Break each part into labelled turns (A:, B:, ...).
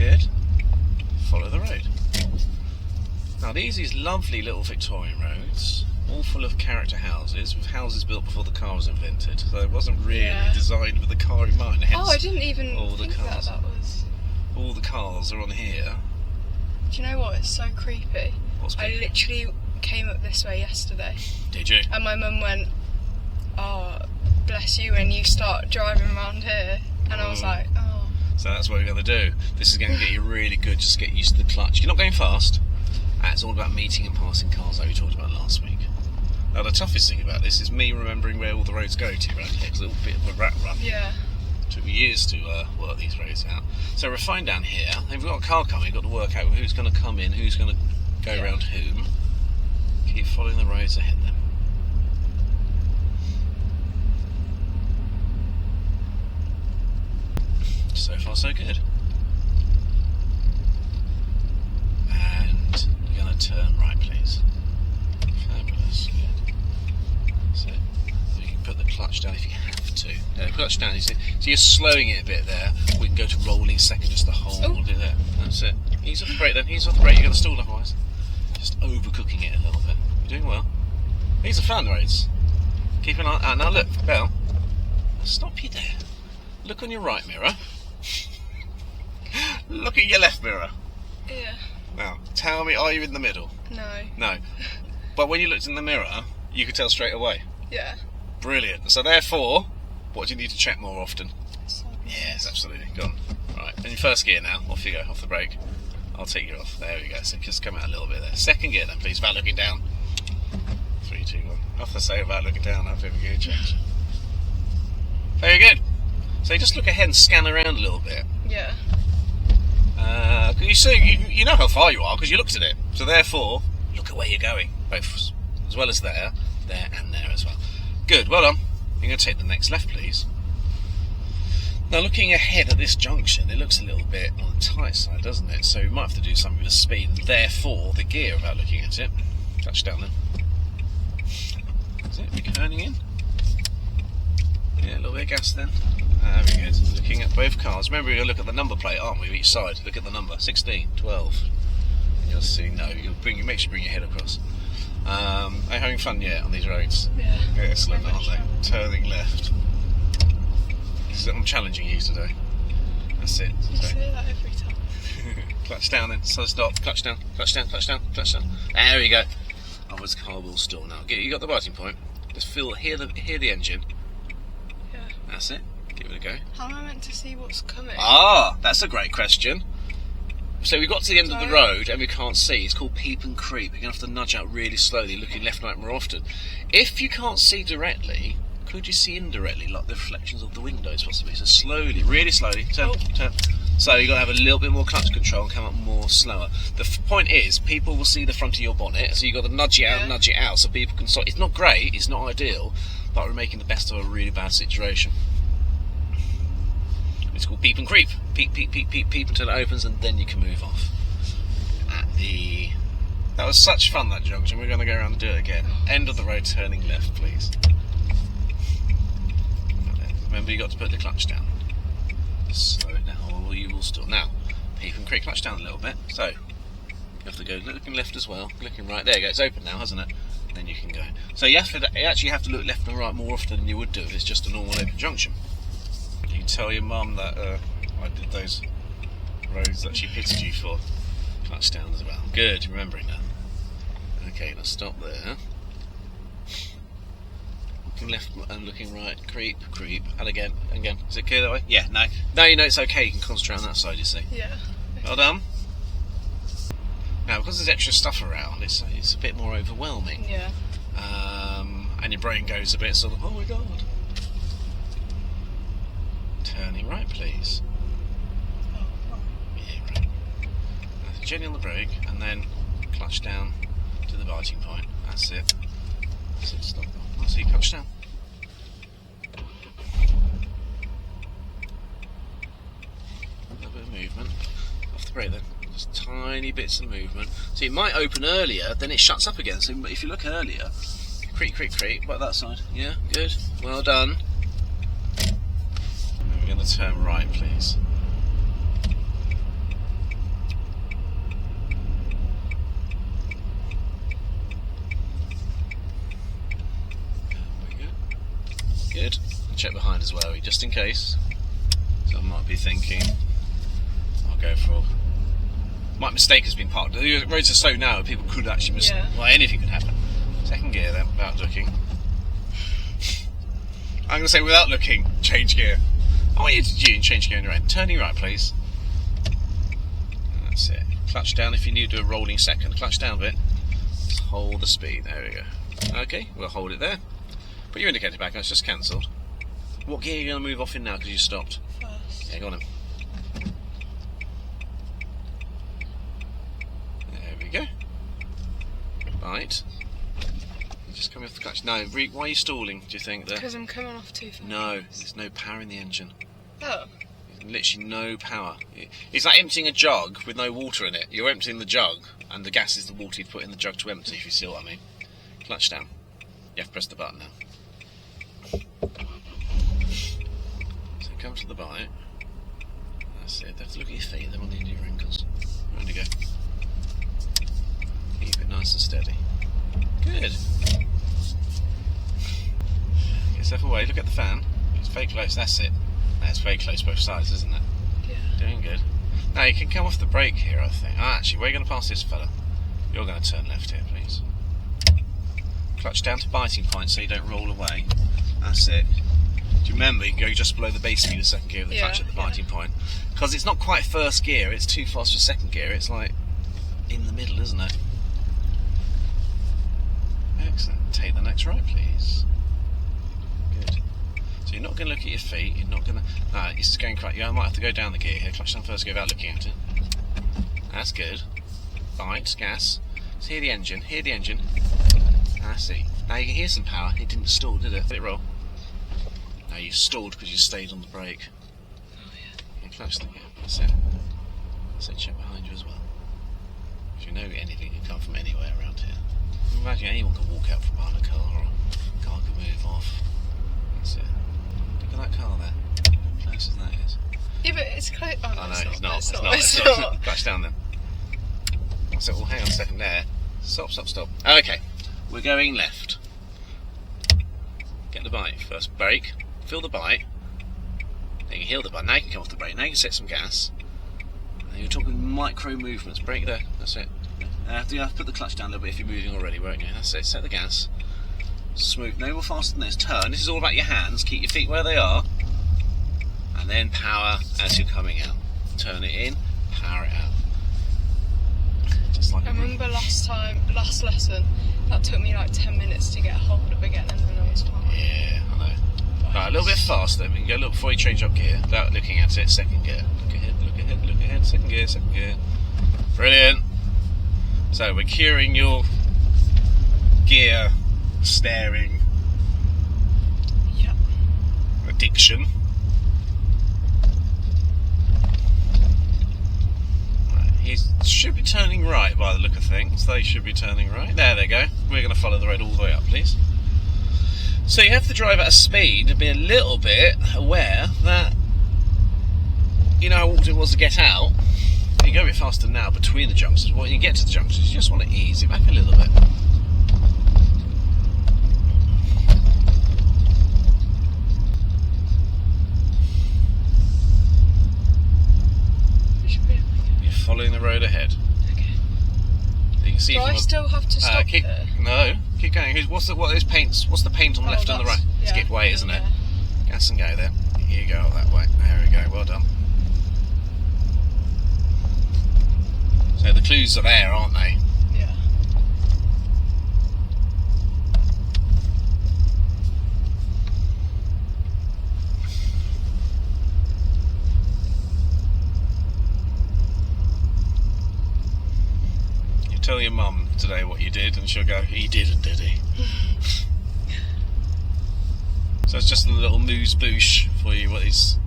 A: Good. Follow the road. Now these are lovely little Victorian roads, all full of character houses, with houses built before the car was invented. So it wasn't really designed with the car in mind. Hence,
B: I didn't even think that was...
A: All the cars are on here.
B: Do you know what? It's so creepy.
A: What's creepy?
B: I literally came up this way yesterday.
A: Did you?
B: And my mum went, "Oh, bless you when you start driving around here." And I was like, oh.
A: So that's what we're going to do. This is going to get you really good, just get used to the clutch. You're not going fast. It's all about meeting and passing cars like we talked about last week. Now the toughest thing about this is me remembering where all the roads go to around here, because it's a little bit of a rat run.
B: Yeah.
A: It took me years to work these roads out. So we're fine down here. If we've got a car coming, we've got to work out who's going to come in, who's going to go around whom. Keep following the roads ahead then. So far so good. And you're going to turn right please. Fabulous, good. So you can put the clutch down if you have to. Clutch down, so you're slowing it a bit there. We can go to rolling second, just the whole bit there. That's it. Ease off the brake then, ease off the brake, you're going to stall otherwise. Just overcooking it a little bit. You're doing well. These are fun roads. Keep an eye out. Now look, Belle, I'll stop you there. Look on your right mirror. Look at your left mirror.
B: Yeah.
A: Now, tell me, are you in the middle?
B: No.
A: No. But when you looked in the mirror, you could tell straight away.
B: Yeah.
A: Brilliant. So therefore, what do you need to check more often?
B: Sideways.
A: Yes, absolutely. Go on. Right. In your first gear now. Off you go. Off the brake. I'll take you off. There we go. So just come out a little bit there. Second gear then, please, without looking down. 3, 2, 1. Off the say without looking down after every gear change. Very good. So you just look ahead and scan around a little bit.
B: Yeah.
A: You see, you know how far you are because you looked at it. So therefore, look at where you're going, both as well as there, and there as well. Good, well done. You're going to take the next left, please. Now, looking ahead at this junction, it looks a little bit on the tight side, doesn't it? So we might have to do something with the speed, and therefore the gear without looking at it. Touch down then. Is it? We're turning in. Yeah, a little bit of gas then. Very good. Looking at both cars. Remember, we're going to look at the number plate, aren't we, each side? Look at the number. 16, 12. And you'll see, no, make sure you bring your head across. Are you having fun yet on these roads?
B: Yeah.
A: Excellent, aren't they? Turning left. I'm challenging you today. That's it.
B: You say that every time.
A: Clutch down then. So stop. Clutch down. Clutch down. Clutch down. Clutch down. There we go. Otherwise, the car will stall now. You got the biting point. Just hear the engine.
B: Yeah.
A: That's it. Give it a go.
B: How am I meant to see what's coming?
A: Ah, that's a great question. So we got to the end of the road and we can't see. It's called Peep and Creep. You're going to have to nudge out really slowly, looking left and right more often. If you can't see directly, could you see indirectly, like the reflections of the windows possibly? So slowly, really slowly, turn. So you've got to have a little bit more clutch control and come up more slower. The point is, people will see the front of your bonnet, so you've got to nudge it out so people can stop. It's not great, it's not ideal, but we're making the best of a really bad situation. It's called Peep and Creep. Peep, peep, peep, peep, peep until it opens, and then you can move off. That was such fun, that junction. We're going to go around and do it again. End of the road, turning left, please. Remember, you got to put the clutch down. Slow it down, or you will stall. Now, Peep and Creep, clutch down a little bit. So, you have to go looking left as well, looking right. There you go. It's open now, hasn't it? Then you can go. So you actually have to look left and right more often than you would do if it's just a normal open junction. You can tell your mum that I did those roads that she pitted you for. Clutch down as well. Good, remembering that. Okay, let's stop there. Looking left and looking right. Creep, creep, and again. Is it clear that way? Yeah, no. Now you know it's okay, you can concentrate on that side, you see.
B: Yeah.
A: Well done. Now, because there's extra stuff around, it's a bit more overwhelming.
B: Yeah.
A: And your brain goes a bit sort of, oh my god. Turning right, please.
B: Oh, right.
A: Yeah, right. Gently on the brake, and then clutch down to the biting point. That's it. That's it, stop. I see you clutch down. A little bit of movement. Off the brake then. Just tiny bits of movement. So it might open earlier, then it shuts up again. So if you look earlier, creep, creep, creep, like that side. Yeah, good. Well done. And we're going to turn right, please. check behind as well, just in case. Someone might be thinking, I'll go for... Might mistake has been parked. The roads are so narrow, people could actually well, anything could happen. Second gear then, without looking. I'm going to say without looking, change gear. I want you to change gear on your end. Turning right, please. That's it. Clutch down if you need to do a rolling second. Clutch down a bit. Just hold the speed. There we go. Okay, we'll hold it there. Put your indicator back on, it's just cancelled. What gear are you going to move off in now because you stopped?
B: First.
A: Yeah, go on then. There we go. Right. You're just coming off the clutch. No, why are you stalling, do you think?
B: Because I'm coming off too fast.
A: No, there's no power in the engine.
B: Oh.
A: Literally no power. It's like emptying a jug with no water in it. You're emptying the jug, and the gas is the water you put in the jug to empty, if you see what I mean. Clutch down. You have to press the button now. So come to the bite. That's it. Have to look at your feet, they're on the end of your ankles. Ready to go. Keep it nice and steady. Good. Get yourself away, look at the fan. It's very close, that's it. That's very close both sides, isn't it?
B: Yeah.
A: Doing good. Now you can come off the brake here, I think. Actually, we're going to pass this fella. You're going to turn left here, please. Clutch down to biting point so you don't roll away. That's it. Do you remember, you can go just below the base speed of second gear with the clutch at the biting point. Because it's not quite first gear, it's too fast for second gear, it's like in the middle, isn't it? Excellent. Take the next right, please. Good. So you're not going to look at your feet, you're not going to... No, it's going quite... Yeah, I might have to go down the gear here. Clutch down first gear without looking at it. That's good. Bite, gas. So hear the engine, hear the engine. I see. Now you can hear some power. It didn't stall, did it? Let it roll. No, you stalled because you stayed on the brake.
B: Oh yeah.
A: You clutch the gear. That's it. So check behind you as well. If you know anything can come from anywhere around here. Imagine anyone can walk out from behind a car, or a car can move off. That's it. Look at that car there. How close as that is.
B: Yeah, but it's close. Oh, no,
A: Oh no,
B: it's not.
A: Clutch down then. So, well, hang on a second there. Stop, stop, stop. Okay, we're going left. Get the bite first. Brake. Feel the bite. Then you heal the bite. Now you can come off the brake. Now you can set some gas. And you're talking micro movements. Brake there. That's it. You have to put the clutch down a little bit if you're moving already, won't you? That's it. Set the gas. Smooth. No more faster than this. Turn. This is all about your hands. Keep your feet where they are. And then power as you're coming out. Turn it in. Power it out. Just like
B: I remember last lesson, that took me like 10 minutes to get a hold of again, and then I was fine.
A: Yeah, I know. Right, a little bit faster. We can go a little before you change up gear. Without looking at it. Second gear. Look ahead. Look ahead. Look ahead. Second gear. Second gear. Brilliant. So we're curing your gear staring addiction. Right, he should be turning right by the look of things. They should be turning right. There they go. We're going to follow the road all the way up, please. So you have to drive at a speed and be a little bit aware that you know how awkward it was to get out. You go a bit faster now between the junctions. When you get to the junctions, you just want to ease it back a little bit. You're following the road ahead.
B: Okay.
A: You can see
B: Do I still have to stop here?
A: No, keep going. What's the paint on the left and the right?
B: Yeah.
A: Skip way, isn't it? Gas and go there. Here you go, that way. There we go. Well done. So the clues are there, aren't they?
B: Yeah.
A: You tell your mum today what you did and she'll go, he didn't, did he? So it's just a little moose-boosh for you, what is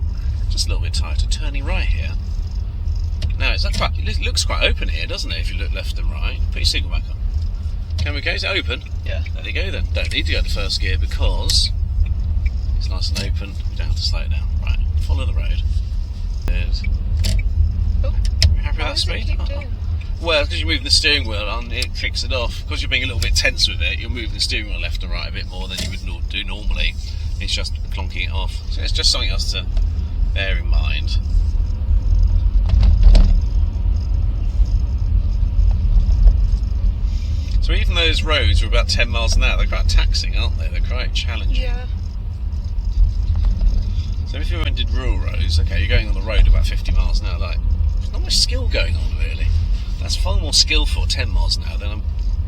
A: just a little bit tighter. Turning right here. Now, it looks quite open here, doesn't it, if you look left and right? Put your signal back on. Can we go? Is it open?
B: Yeah.
A: There you go then. Don't need to go to first gear because it's nice and open. We don't have to slow it down. Right, follow the road. There's...
B: Oh.
A: You happy with that speed?
B: Keep doing?
A: Well, because you're moving the steering wheel on, it kicks it off. Because you're being a little bit tense with it, you're moving the steering wheel left and right a bit more than you would do normally. It's just clonking it off. So it's just something else to bear in mind. So even those roads are about 10 miles an hour, they're quite taxing, aren't they? They're quite challenging.
B: Yeah.
A: So if you did rural roads, okay, you're going on the road about 50 miles an hour, like, there's not much skill going on really. That's far more skillful 10 miles an hour than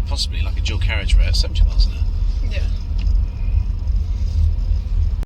A: possibly like a dual carriageway at 70 miles an hour.
B: Yeah.